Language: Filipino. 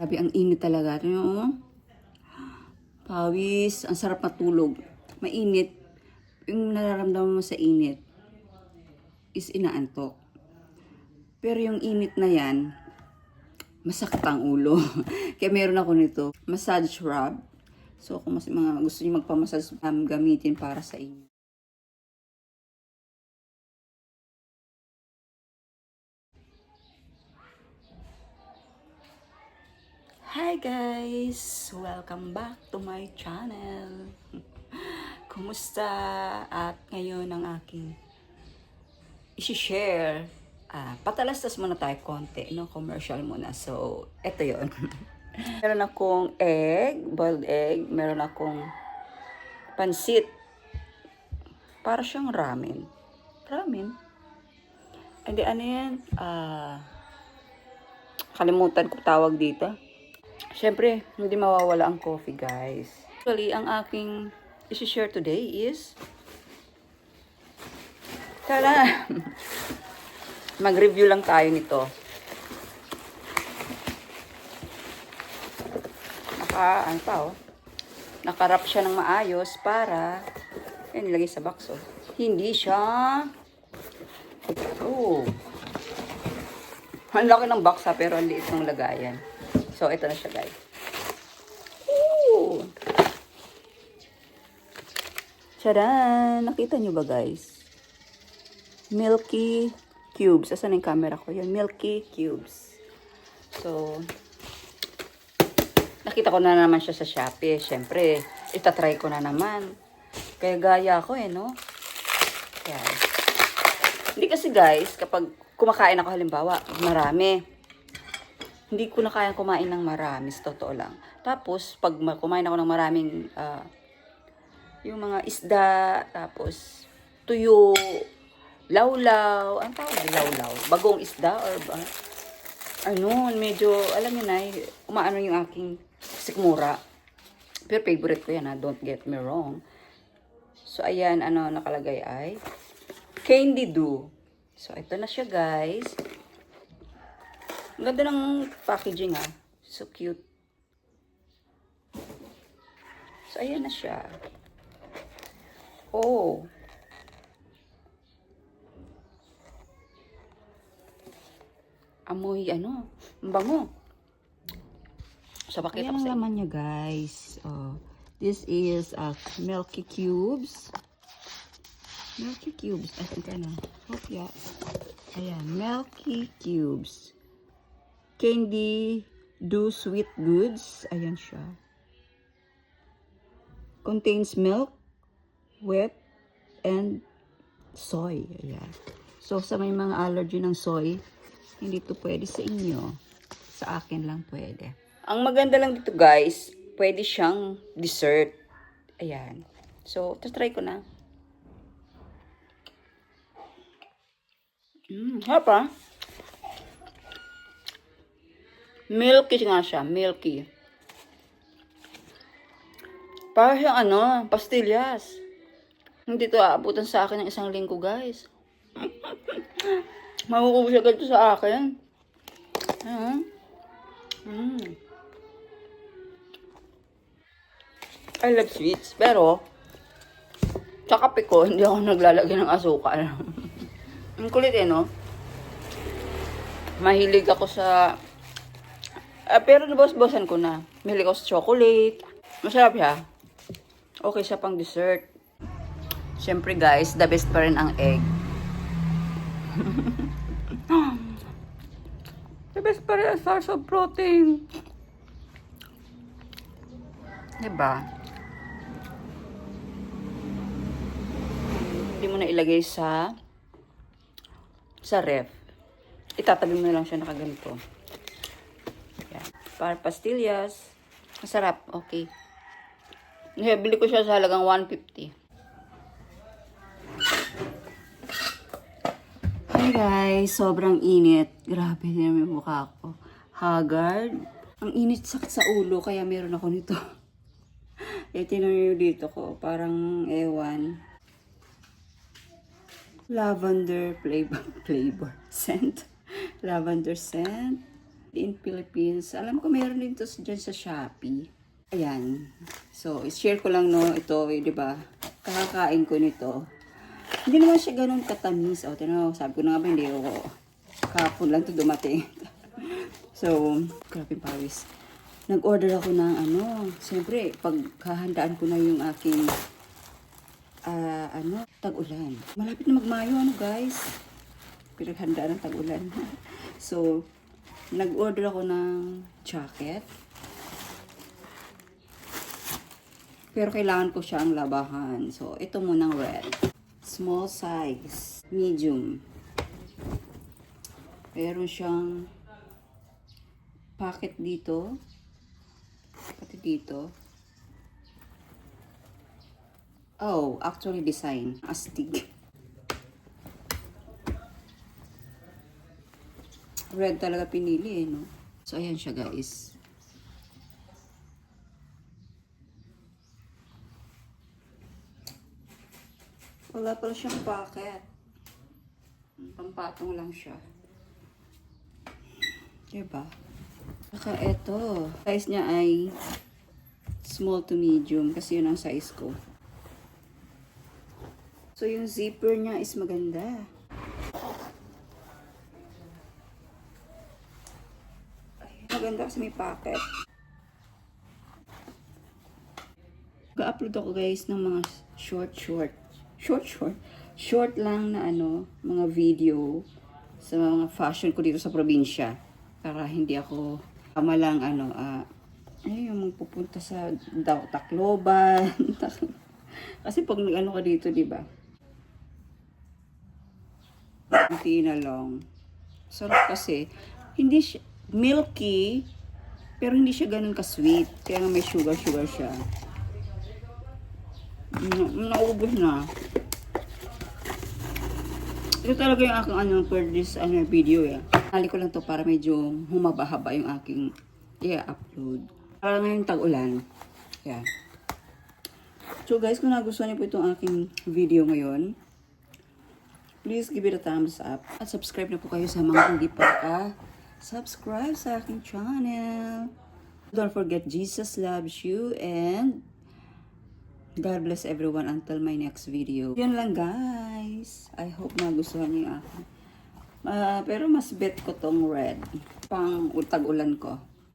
Grabe, ang init talaga. Ito yung pawis, ang sarap matulog. Mainit. Yung nararamdaman mo sa init is inaantok. Pero yung init na yan, masakit ang ulo. Kaya meron ako nito, massage rub. So kung mga gusto niyo magpamassage, gamitin para sa inyo. Hi guys! Welcome back to my channel. Kumusta? At ngayon ang aking isi-share. Patalastas muna tayo konti, no? Commercial muna. So, eto yon. Meron akong egg, boiled egg. Meron akong pansit. Para siyang ramen. Ramen? Hindi, ano yan? Kalimutan ko tawag dito. Siyempre, hindi mawawala ang coffee, guys. Actually, ang aking isi-share today is tara! Mag-review lang tayo nito. Nakarap siya ng maayos para nilagay sa box, oh. Hindi siya ang laki ng box, ha, pero ang liit ng lagayan. So, ito na siya, guys. Ooh! Tcharan! Nakita nyo ba, guys? Milky cubes. Asan yung camera ko? Yun, milky cubes. So, nakita ko na naman siya sa Shopee. Siyempre, itatry ko na naman. Kaya gaya ko, no? Yan. Hindi kasi, guys, kapag kumakain ako halimbawa, marami. Hindi ko na kayang kumain ng marami, sa totoo lang. Tapos, pag kumain ako ng maraming, yung mga isda, tapos, tuyo, lawlaw, ang tawag na lawlaw? Bagong isda, or medyo, alam niyo na, umaano yung aking sikmura. Pero favorite ko yan, ha? Don't get me wrong. So, ayan, nakalagay ay, Candy Dew. So, ito na siya, guys. Ang ganda ng packaging, ha. So cute. So, ayan na siya. Oh. Amoy, ang bango. So, bakit Ayan ang laman niya, guys. Oh, this is Milky Cubes. Milky Cubes. I think hope yeah. Ayan, Milky Cubes. Candy Dew Sweet Goods. Ayan siya. Contains milk, wheat, and soy. Ayan. So, sa may mga allergy ng soy, hindi to pwede sa inyo. Sa akin lang pwede. Ang maganda lang dito, guys, pwede siyang dessert. Ayan. So, try ko na. Harap, ha? Milky nga siya. Milky. Para siyang pastillas. Hindi to aabutan sa akin ng 1 linggo, guys. Makukuha siya ganito sa akin. I love sweets. Pero, sa kape ko, hindi ako naglalagay ng asukal. Ang kulit, no? Mahilig ako sa pero nabos-bosan ko na. Mahilig ako sa chocolate. Masarap siya. Okay siya pang dessert. Siyempre, guys, the best pa rin ang egg. The best pa rin ang source of protein. Diba? Hindi mo na ilagay sa ref. Itatabi mo na lang siya nakaganito. Para pastillas. Masarap. Okay. Bili ko siya sa halagang 150. Hi guys. Sobrang init. Grabe din yung mukha ko. Haggard. Ang init, sakit sa ulo. Kaya meron ako nito. Tinan nyo dito ko. Parang ewan. Lavender flavor. Scent. Lavender scent. in Philippines. Alam ko meron din to dyan sa Shopee. Ayan. So, share ko lang no, ito, di ba? Kakakain ko nito. Hindi naman siya ganun katamis. O, tinanong, sabi ko na nga ba, hindi ako. Kahapon lang to dumating. So, grabe pawis. Nag-order ako ng siyempre, paghahandaan ko na yung aking, tag-ulan. Malapit na magmayo, guys. Pinaghandaan ng tag-ulan. So, nag-order ako ng jacket. Pero kailangan ko siyang labahan. So, ito munang red. Small size. Medium. Meron siyang pocket dito. Pati dito. Oh, actually design. Astig. Red talaga pinili no? So, ayan siya guys. Wala pala siyang pocket. Pampatong lang siya. Diba? Saka eto. Size niya ay small to medium. Kasi yun ang size ko. So yung zipper niya is maganda. Ay, maganda kasi may pocket. Ga-upload ako guys ng mga short lang na mga video sa mga fashion ko dito sa probinsya para hindi ako kamalang yung magpupunta sa Tacloban. Kasi pag ka dito, di ba? Hindi na lang. Sarap kasi. Hindi siya milky, pero hindi siya ganun ka-sweet. Kaya nga may sugar siya. Naubos na. Ito talaga yung aking for this video eh. Hali ko lang to para medyo humaba-haba yung aking i-upload. Para ngayong tag-ulan. Yeah. So guys, kung nagustuhan niyo po itong aking video ngayon, please give it a thumbs up. At subscribe na po kayo sa mga hindi pa subscribe sa aking channel. Don't forget, Jesus loves you and God bless everyone until my next video. Yun lang guys. I hope nagustuhan niyo yung akin. Pero mas bet ko tong red. Pang tag-ulan ko.